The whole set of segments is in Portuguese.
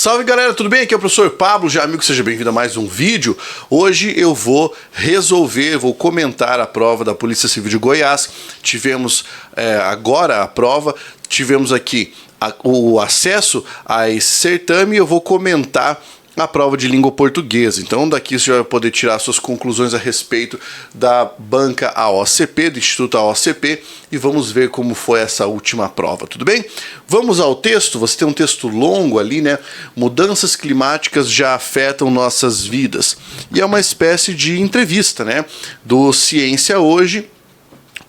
Salve galera, tudo bem? Aqui é o professor Pablo, já amigo, seja bem-vindo a mais um vídeo. Hoje eu vou comentar a prova da Polícia Civil de Goiás. Tivemos agora a prova, tivemos aqui o acesso a esse certame e eu vou comentar a prova de língua portuguesa. Então daqui você vai poder tirar suas conclusões a respeito da banca AOCP, do Instituto AOCP, e vamos ver como foi essa última prova, tudo bem? Vamos ao texto, você tem um texto longo ali, né? Mudanças climáticas já afetam nossas vidas. E é uma espécie de entrevista, né? Do Ciência Hoje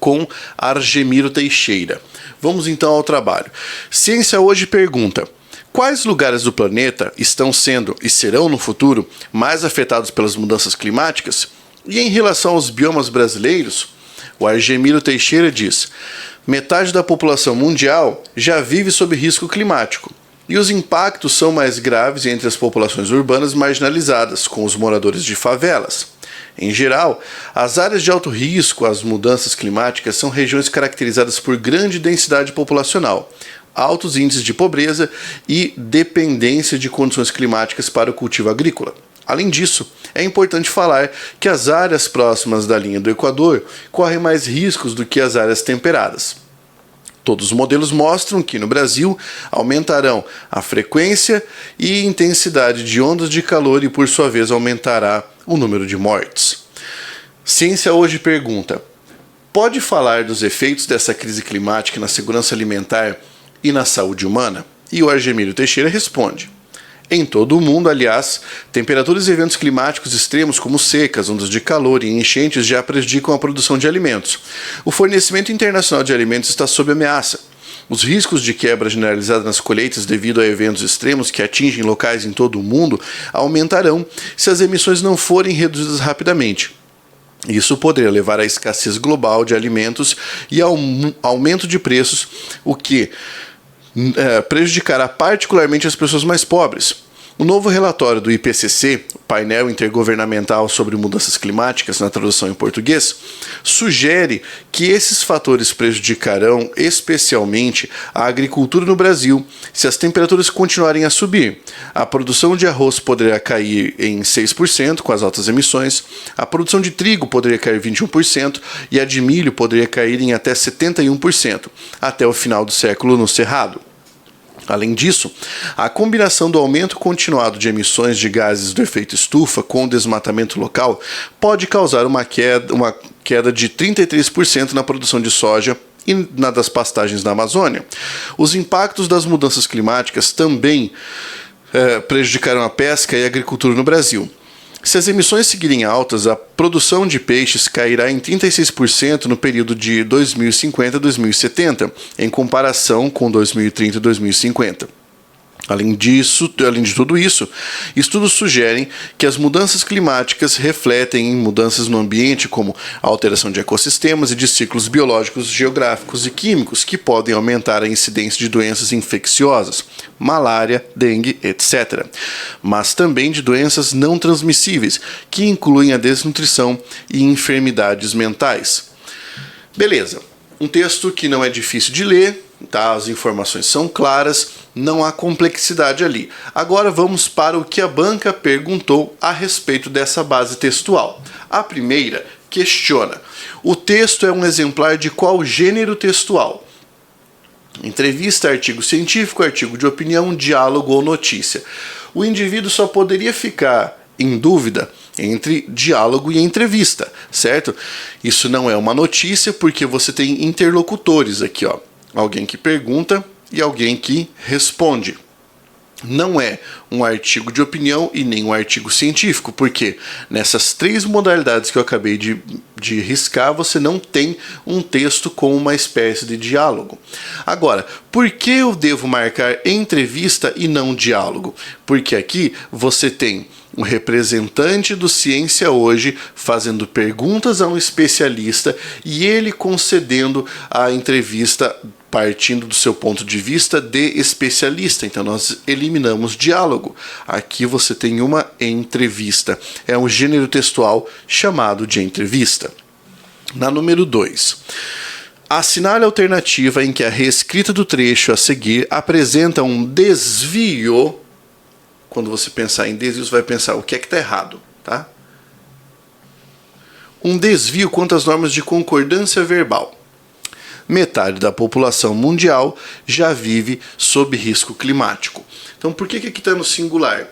com Argemiro Teixeira. Vamos então ao trabalho. Ciência Hoje pergunta: quais lugares do planeta estão sendo e serão no futuro mais afetados pelas mudanças climáticas? E em relação aos biomas brasileiros, o Argemiro Teixeira diz: metade da população mundial já vive sob risco climático, e os impactos são mais graves entre as populações urbanas marginalizadas, com os moradores de favelas. Em geral, as áreas de alto risco às mudanças climáticas são regiões caracterizadas por grande densidade populacional, altos índices de pobreza e dependência de condições climáticas para o cultivo agrícola. Além disso, é importante falar que as áreas próximas da linha do Equador correm mais riscos do que as áreas temperadas. Todos os modelos mostram que no Brasil aumentarão a frequência e intensidade de ondas de calor e, por sua vez, aumentará o número de mortes. Ciência Hoje pergunta: pode falar dos efeitos dessa crise climática na segurança alimentar e na saúde humana? E o Argemiro Teixeira responde: em todo o mundo, aliás, temperaturas e eventos climáticos extremos como secas, ondas de calor e enchentes já prejudicam a produção de alimentos. O fornecimento internacional de alimentos está sob ameaça. Os riscos de quebra generalizada nas colheitas devido a eventos extremos que atingem locais em todo o mundo aumentarão se as emissões não forem reduzidas rapidamente. Isso poderia levar à escassez global de alimentos e ao aumento de preços, o que prejudicará particularmente as pessoas mais pobres. O novo relatório do IPCC, Painel Intergovernamental sobre Mudanças Climáticas, na tradução em português, sugere que esses fatores prejudicarão especialmente a agricultura no Brasil se as temperaturas continuarem a subir. A produção de arroz poderia cair em 6% com as altas emissões, a produção de trigo poderia cair 21% e a de milho poderia cair em até 71% até o final do século no Cerrado. Além disso, a combinação do aumento continuado de emissões de gases do efeito estufa com o desmatamento local pode causar uma queda de 33% na produção de soja e na das pastagens na Amazônia. Os impactos das mudanças climáticas também prejudicarão a pesca e a agricultura no Brasil. Se as emissões seguirem altas, a produção de peixes cairá em 36% no período de 2050 a 2070, em comparação com 2030 e 2050. Além de tudo isso, estudos sugerem que as mudanças climáticas refletem em mudanças no ambiente, como a alteração de ecossistemas e de ciclos biológicos, geográficos e químicos, que podem aumentar a incidência de doenças infecciosas, malária, dengue, etc., mas também de doenças não transmissíveis, que incluem a desnutrição e enfermidades mentais. Beleza, um texto que não é difícil de ler, tá? As informações são claras, não há complexidade ali. Agora vamos para o que a banca perguntou a respeito dessa base textual. A primeira questiona: o texto é um exemplar de qual gênero textual? Entrevista, artigo científico, artigo de opinião, diálogo ou notícia. O indivíduo só poderia ficar em dúvida entre diálogo e entrevista, certo? Isso não é uma notícia porque você tem interlocutores aqui, ó. Alguém que pergunta e alguém que responde. Não é um artigo de opinião e nem um artigo científico, porque nessas três modalidades que eu acabei de riscar, você não tem um texto com uma espécie de diálogo. Agora, por que eu devo marcar entrevista e não diálogo? Porque aqui você tem um representante do Ciência Hoje fazendo perguntas a um especialista e ele concedendo a entrevista partindo do seu ponto de vista de especialista. Então nós eliminamos diálogo. Aqui você tem uma entrevista. É um gênero textual chamado de entrevista. Na número 2. Assinale a alternativa em que a reescrita do trecho a seguir apresenta um desvio quando você pensar em desvio, você vai pensar o que é que está errado, tá? Um desvio quanto às normas de concordância verbal. Metade da população mundial já vive sob risco climático. Então, por que aqui está no singular?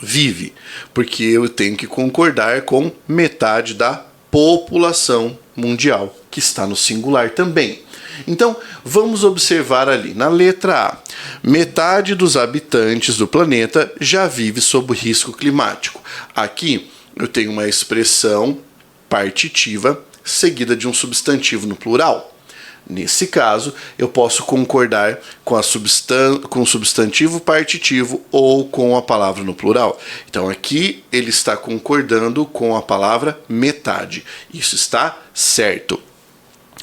Vive, porque eu tenho que concordar com metade da população mundial, que está no singular também. Então, vamos observar ali, na letra A, metade dos habitantes do planeta já vive sob risco climático. Aqui, eu tenho uma expressão partitiva seguida de um substantivo no plural. Nesse caso, eu posso concordar com o substantivo partitivo ou com a palavra no plural. Então, aqui ele está concordando com a palavra metade. Isso está certo.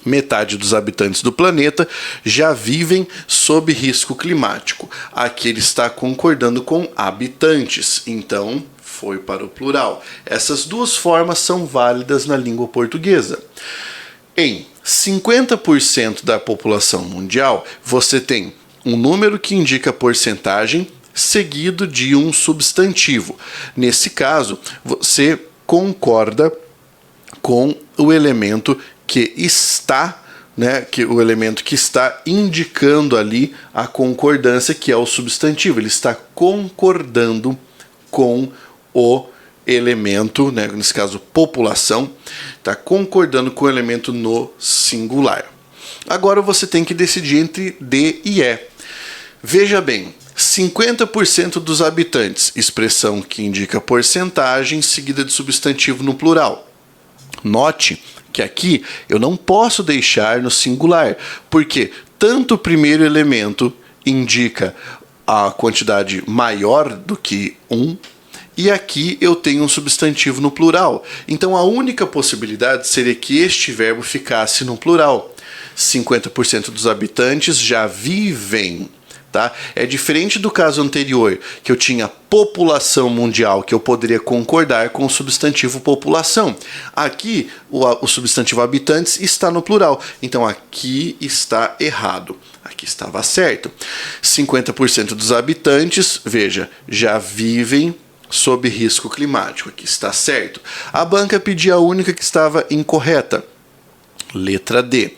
Metade dos habitantes do planeta já vivem sob risco climático. Aqui ele está concordando com habitantes. Então, foi para o plural. Essas duas formas são válidas na língua portuguesa. Em 50% da população mundial, você tem um número que indica porcentagem seguido de um substantivo. Nesse caso, você concorda com o elemento que está, que o elemento que está indicando ali a concordância, que é o substantivo. Ele está concordando com o elemento, nesse caso população, está concordando com o elemento no singular. Agora você tem que decidir entre D e E. Veja bem, 50% dos habitantes, expressão que indica porcentagem seguida de substantivo no plural. Note que aqui eu não posso deixar no singular, porque tanto o primeiro elemento indica a quantidade maior do que 1, e aqui eu tenho um substantivo no plural. Então a única possibilidade seria que este verbo ficasse no plural. 50% dos habitantes já vivem. Tá? É diferente do caso anterior, que eu tinha população mundial, que eu poderia concordar com o substantivo população. Aqui o substantivo habitantes está no plural. Então aqui está errado. Aqui estava certo. 50% dos habitantes, veja, já vivem sob risco climático. Aqui está certo. A banca pedia a única que estava incorreta. Letra D.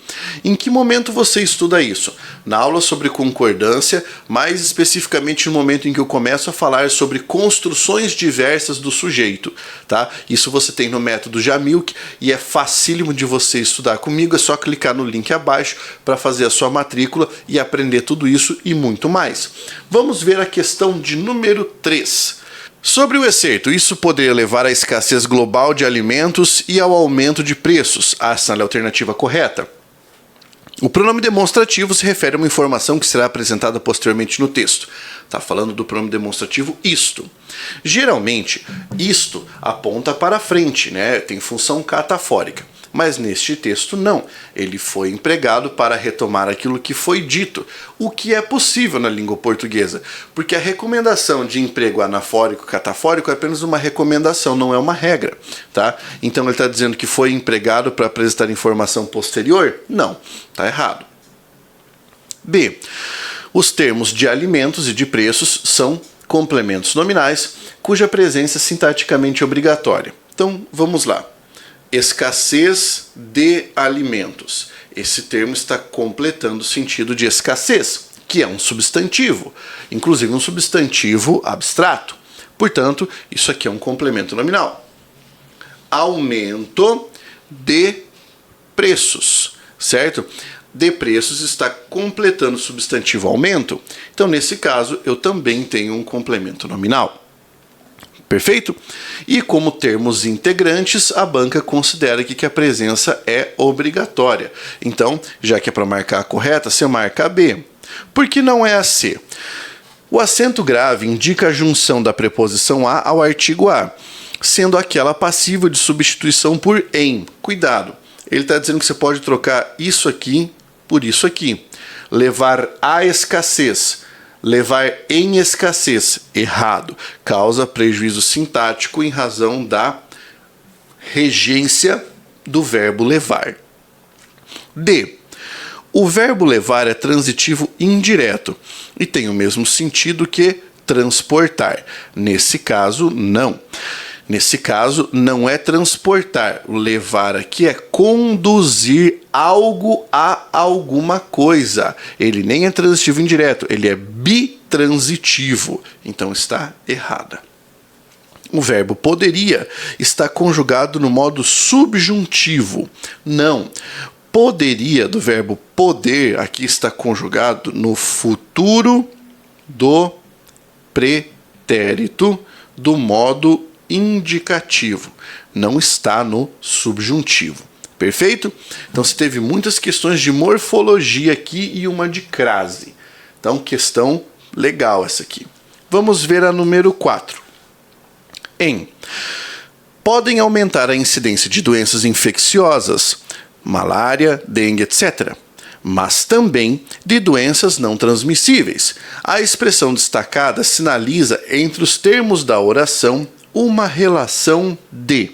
Em que momento você estuda isso? Na aula sobre concordância, mais especificamente no momento em que eu começo a falar sobre construções diversas do sujeito, tá? Isso você tem no método Jamilk e é facílimo de você estudar comigo, é só clicar no link abaixo para fazer a sua matrícula e aprender tudo isso e muito mais. Vamos ver a questão de número 3. Sobre o excerto, isso poderia levar à escassez global de alimentos e ao aumento de preços. A ação é a alternativa correta. O pronome demonstrativo se refere a uma informação que será apresentada posteriormente no texto. Está falando do pronome demonstrativo isto. Geralmente, isto aponta para frente, tem função catafórica. Mas neste texto não. Ele foi empregado para retomar aquilo que foi dito, o que é possível na língua portuguesa, porque a recomendação de emprego anafórico catafórico é apenas uma recomendação, não é uma regra, tá? Então ele está dizendo que foi empregado para apresentar informação posterior? Não, está errado. B. Os termos de alimentos e de preços são complementos nominais, cuja presença é sintaticamente obrigatória. Então, vamos lá. Escassez de alimentos. Esse termo está completando o sentido de escassez, que é um substantivo, inclusive um substantivo abstrato. Portanto, isso aqui é um complemento nominal. Aumento de preços, certo? De preços está completando o substantivo aumento. Então, nesse caso, eu também tenho um complemento nominal. Perfeito? E como termos integrantes, a banca considera que a presença é obrigatória. Então, já que é para marcar a correta, você marca a B. Por que não é a C? O acento grave indica a junção da preposição a ao artigo a, sendo aquela passível de substituição por em. Cuidado, ele está dizendo que você pode trocar isso aqui por isso aqui. Levar à escassez. Levar em escassez, errado, causa prejuízo sintático em razão da regência do verbo levar. D. O verbo levar é transitivo indireto e tem o mesmo sentido que transportar. Nesse caso, não. Nesse caso, não é transportar. O levar aqui é conduzir algo a alguma coisa. Ele nem é transitivo indireto, ele é bitransitivo. Então está errada. O verbo poderia está conjugado no modo subjuntivo. Não. Poderia, do verbo poder, aqui está conjugado no futuro do pretérito do modo indicativo. Não está no subjuntivo. Perfeito? Então você teve muitas questões de morfologia aqui e uma de crase. Então, questão legal essa aqui. Vamos ver a número 4. Podem aumentar a incidência de doenças infecciosas, malária, dengue, etc., mas também de doenças não transmissíveis. A expressão destacada sinaliza entre os termos da oração uma relação de.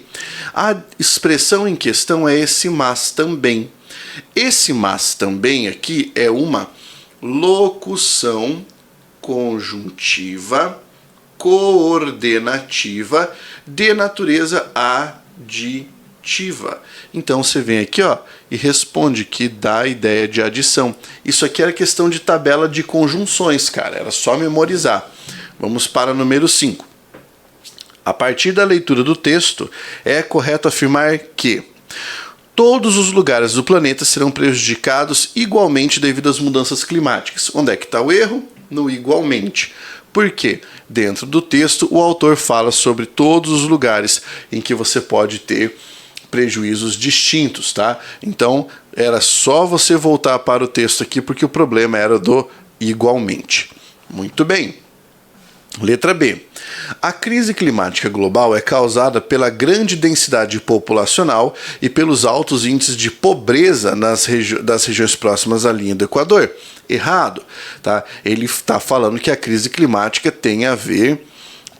A expressão em questão é esse mas também. Esse mas também aqui é uma locução conjuntiva coordenativa de natureza aditiva. Então você vem aqui, ó, e responde que dá a ideia de adição. Isso aqui era questão de tabela de conjunções, cara, era só memorizar. Vamos para o número 5. A partir da leitura do texto, é correto afirmar que todos os lugares do planeta serão prejudicados igualmente devido às mudanças climáticas. Onde é que está o erro? No igualmente. Por quê? Dentro do texto, o autor fala sobre todos os lugares em que você pode ter prejuízos distintos, tá? Então, era só você voltar para o texto aqui, porque o problema era do igualmente. Muito bem. Letra B. A crise climática global é causada pela grande densidade populacional e pelos altos índices de pobreza das regiões próximas à linha do Equador. Errado, tá? Ele está falando que a crise climática tem a ver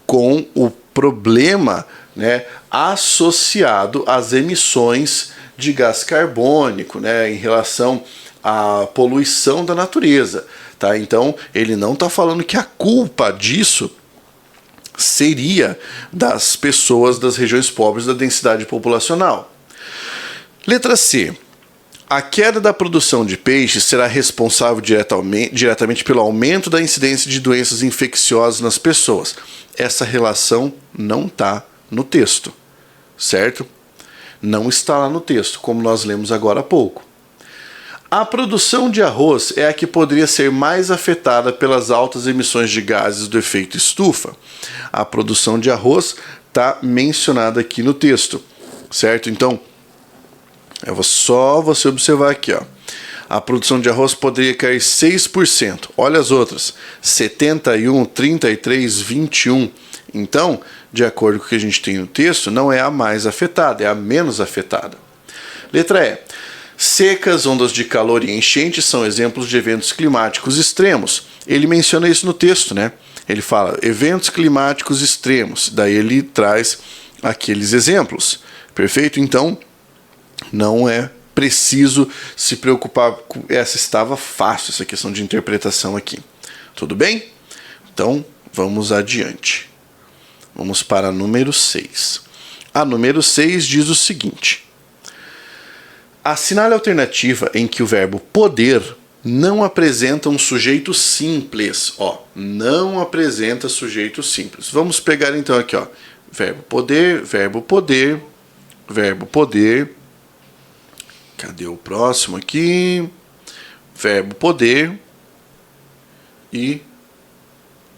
com o problema, né, associado às emissões de gás carbônico, né, em relação à poluição da natureza. Tá? Então, ele não está falando que a culpa disso seria das pessoas das regiões pobres da densidade populacional. Letra C. A queda da produção de peixes será responsável diretamente pelo aumento da incidência de doenças infecciosas nas pessoas. Essa relação não está no texto, certo? Não está lá no texto, como nós lemos agora há pouco. A produção de arroz é a que poderia ser mais afetada pelas altas emissões de gases do efeito estufa. A produção de arroz está mencionada aqui no texto, certo? Então, é só você observar aqui, ó. A produção de arroz poderia cair 6%. Olha as outras, 71, 33, 21. Então, de acordo com o que a gente tem no texto, não é a mais afetada, é a menos afetada. Letra E. Secas, ondas de calor e enchentes são exemplos de eventos climáticos extremos. Ele menciona isso no texto, né? Ele fala eventos climáticos extremos, daí ele traz aqueles exemplos. Perfeito? Então, não é preciso se preocupar com essa. Estava fácil essa questão de interpretação aqui. Tudo bem? Então, vamos adiante. Vamos para a número 6. A número 6 diz o seguinte: assinale a alternativa em que o verbo poder não apresenta um sujeito simples. Ó, não apresenta sujeito simples. Vamos pegar então aqui, ó. Verbo poder, verbo poder, verbo poder. Cadê o próximo aqui? Verbo poder. E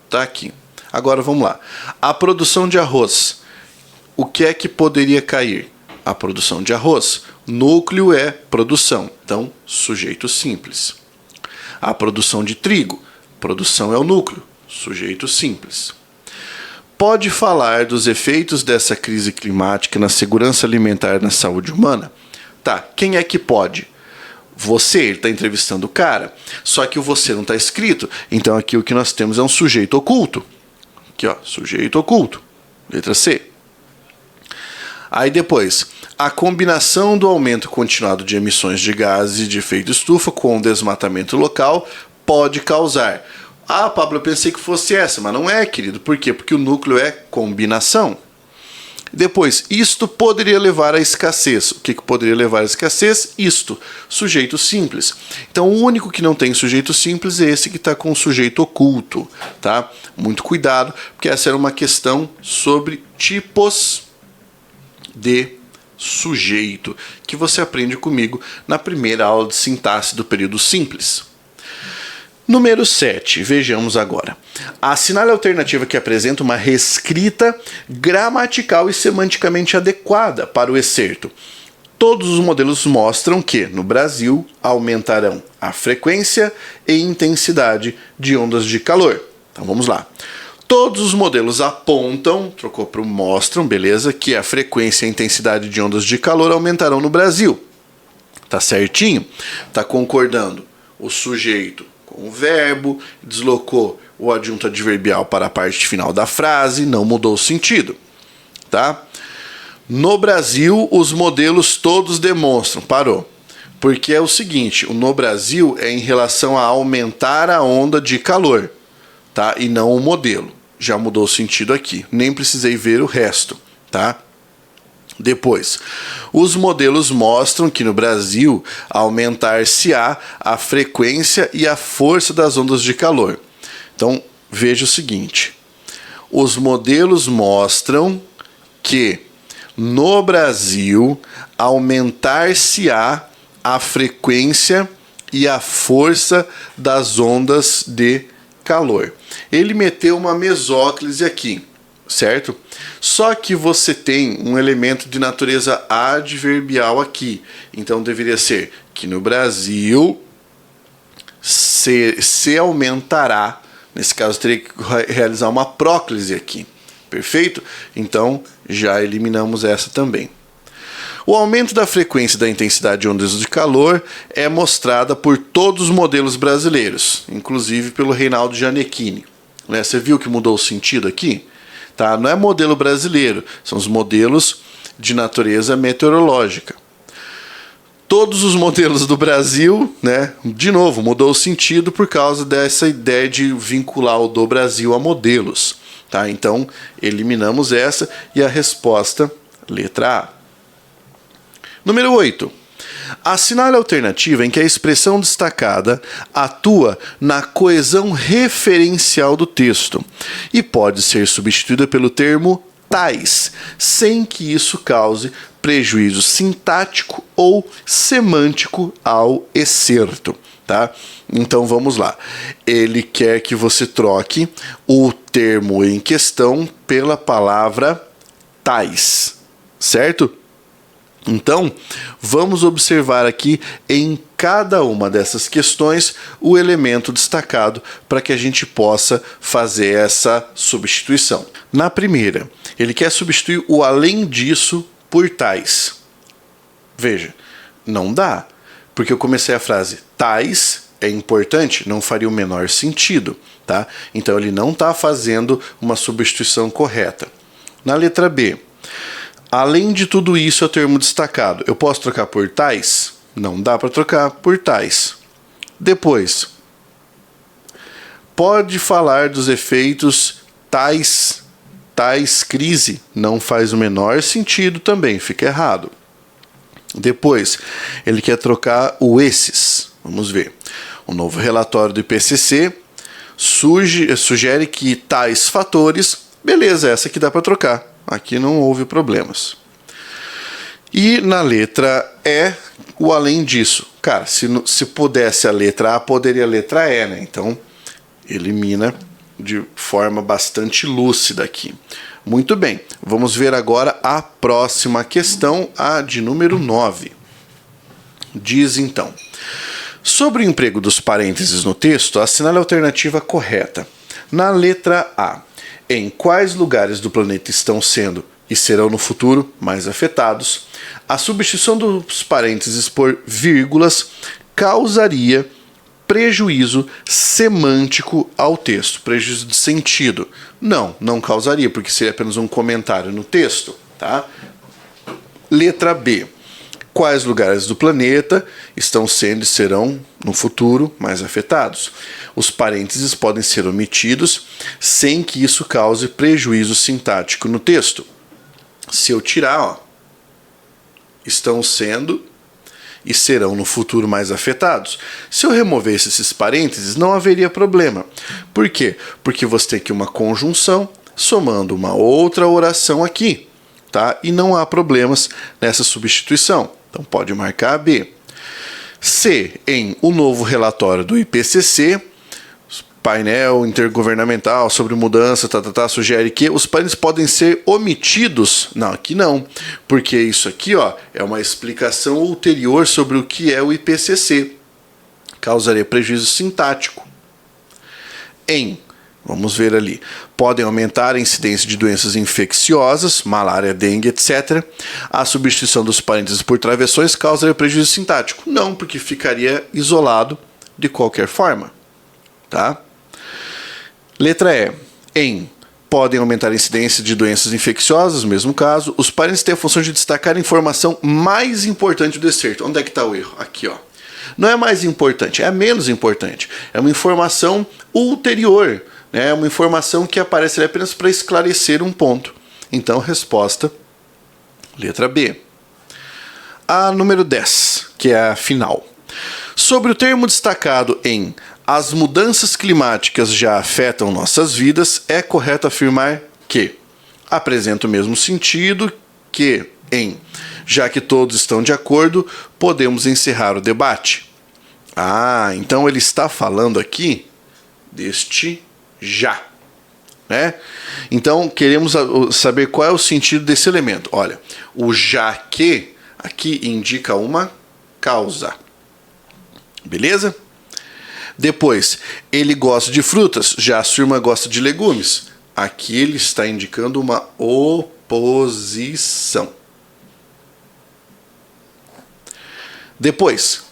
tá aqui. Agora vamos lá. A produção de arroz. O que é que poderia cair? A produção de arroz. Núcleo é produção, então sujeito simples. A produção de trigo, produção é o núcleo, sujeito simples. Pode falar dos efeitos dessa crise climática na segurança alimentar e na saúde humana? Tá, quem é que pode? Você, ele está entrevistando o cara, só que o você não está escrito, então aqui o que nós temos é um sujeito oculto. Aqui, ó, sujeito oculto, letra C. Aí depois, a combinação do aumento continuado de emissões de gases de efeito estufa com o desmatamento local pode causar. Ah, Pablo, eu pensei que fosse essa, mas não é, querido. Por quê? Porque o núcleo é combinação. Depois, isto poderia levar à escassez. O que poderia levar à escassez? Isto, sujeito simples. Então, o único que não tem sujeito simples é esse que está com o sujeito oculto, tá? Muito cuidado, porque essa era uma questão sobre tipos de sujeito, que você aprende comigo na primeira aula de sintaxe do período simples. Número 7, vejamos agora. Assinale a alternativa que apresenta uma reescrita gramatical e semanticamente adequada para o excerto. Todos os modelos mostram que, no Brasil, aumentarão a frequência e intensidade de ondas de calor. Então vamos lá. Todos os modelos apontam, trocou para o mostram, beleza, que a frequência e a intensidade de ondas de calor aumentarão no Brasil. Tá certinho? Tá concordando o sujeito com o verbo, deslocou o adjunto adverbial para a parte final da frase, não mudou o sentido, tá? No Brasil, os modelos todos demonstram, parou, porque é o seguinte, o no Brasil é em relação a aumentar a onda de calor, tá? E não o modelo, já mudou o sentido aqui, nem precisei ver o resto, tá? Depois, os modelos mostram que no Brasil aumentar-se-á a frequência e a força das ondas de calor. Então, veja o seguinte. Os modelos mostram que no Brasil aumentar-se-á a frequência e a força das ondas de calor. Ele meteu uma mesóclise aqui, certo? Só que você tem um elemento de natureza adverbial aqui. Então deveria ser que no Brasil se aumentará. Nesse caso teria que realizar uma próclise aqui. Perfeito? Então já eliminamos essa também. O aumento da frequência e da intensidade de ondas de calor é mostrada por todos os modelos brasileiros, inclusive pelo Reinaldo Gianecchini. Você viu que mudou o sentido aqui? Tá? Não é modelo brasileiro, são os modelos de natureza meteorológica. Todos os modelos do Brasil, né, de novo, mudou o sentido por causa dessa ideia de vincular o do Brasil a modelos. Tá? Então, eliminamos essa e a resposta, letra A. Número 8. Assinale a alternativa em que a expressão destacada atua na coesão referencial do texto e pode ser substituída pelo termo tais, sem que isso cause prejuízo sintático ou semântico ao excerto. Tá? Então vamos lá. Ele quer que você troque o termo em questão pela palavra tais, certo? Então, vamos observar aqui em cada uma dessas questões o elemento destacado para que a gente possa fazer essa substituição. Na primeira, ele quer substituir o além disso por tais. Veja, não dá, porque eu comecei a frase tais é importante, não faria o menor sentido, tá? Então ele não está fazendo uma substituição correta. Na letra B, além de tudo isso é o termo destacado. Eu posso trocar por tais? Não dá para trocar por tais. Depois, pode falar dos efeitos tais crise. Não faz o menor sentido também, fica errado. Depois, ele quer trocar o esses. Vamos ver. O novo relatório do IPCC sugere que tais fatores, beleza, essa aqui dá para trocar. Aqui não houve problemas. E na letra E, o além disso. Cara, se pudesse a letra A, poderia a letra E, né? Então, elimina de forma bastante lúcida aqui. Muito bem, vamos ver agora a próxima questão, a de número 9. Diz então: sobre o emprego dos parênteses no texto, assinale a alternativa correta. Na letra A, em quais lugares do planeta estão sendo e serão no futuro mais afetados, a substituição dos parênteses por vírgulas causaria prejuízo semântico ao texto, prejuízo de sentido. Não causaria, porque seria apenas um comentário no texto, tá? Letra B. Quais lugares do planeta estão sendo e serão, no futuro, mais afetados? Os parênteses podem ser omitidos sem que isso cause prejuízo sintático no texto. Se eu tirar, ó, estão sendo e serão no futuro mais afetados. Se eu removesse esses parênteses, não haveria problema. Por quê? Porque você tem aqui uma conjunção somando uma outra oração aqui, tá? E não há problemas nessa substituição. Então pode marcar a B. C, em o novo relatório do IPCC, painel intergovernamental sobre mudança, sugere que os parênteses podem ser omitidos. Não, aqui não, porque isso aqui, ó, é uma explicação ulterior sobre o que é o IPCC. Causaria prejuízo sintático. Vamos ver ali. Podem aumentar a incidência de doenças infecciosas, malária, dengue, etc. A substituição dos parênteses por travessões causaria prejuízo sintático. Não, porque ficaria isolado de qualquer forma. Tá? Letra E. Podem aumentar a incidência de doenças infecciosas, no mesmo caso. Os parênteses têm a função de destacar a informação mais importante do excerto. Onde é que está o erro? Aqui, ó. Não é mais importante, é menos importante. É uma informação ulterior. É uma informação que aparece ali apenas para esclarecer um ponto. Então, resposta, letra B. A número 10, que é a final. Sobre o termo destacado em as mudanças climáticas já afetam nossas vidas, é correto afirmar que apresenta o mesmo sentido que em já que todos estão de acordo, podemos encerrar o debate. Então ele está falando aqui deste já, né? Então queremos saber qual é o sentido desse elemento. Olha, o já que aqui indica uma causa. Beleza? Depois, ele gosta de frutas, já a sua irmã gosta de legumes. Aqui ele está indicando uma oposição. Depois,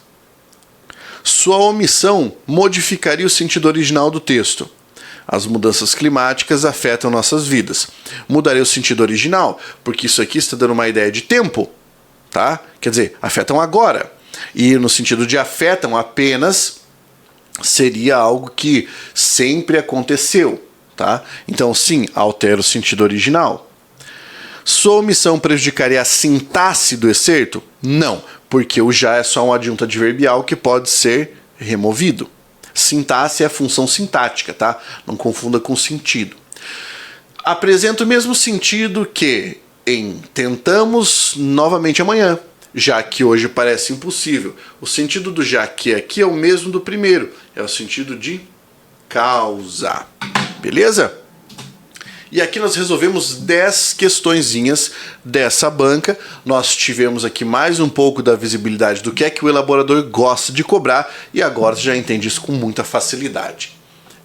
sua omissão modificaria o sentido original do texto. As mudanças climáticas afetam nossas vidas. Mudaria o sentido original, porque isso aqui está dando uma ideia de tempo, tá? Quer dizer, afetam agora. E no sentido de afetam apenas seria algo que sempre aconteceu, tá? Então, sim, altera o sentido original. Sua omissão prejudicaria a sintaxe do excerto? Não, porque o já é só um adjunto adverbial que pode ser removido. Sintaxe é a função sintática, tá? Não confunda com sentido. Apresenta o mesmo sentido que em tentamos novamente amanhã, já que hoje parece impossível. O sentido do já que aqui é o mesmo do primeiro, é o sentido de causa. Beleza? E aqui nós resolvemos 10 questõezinhas dessa banca. Nós tivemos aqui mais um pouco da visibilidade do que é que o elaborador gosta de cobrar e agora você já entende isso com muita facilidade.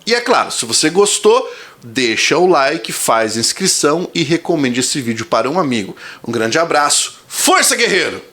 E é claro, se você gostou, deixa o like, faz inscrição e recomende esse vídeo para um amigo. Um grande abraço, força guerreiro!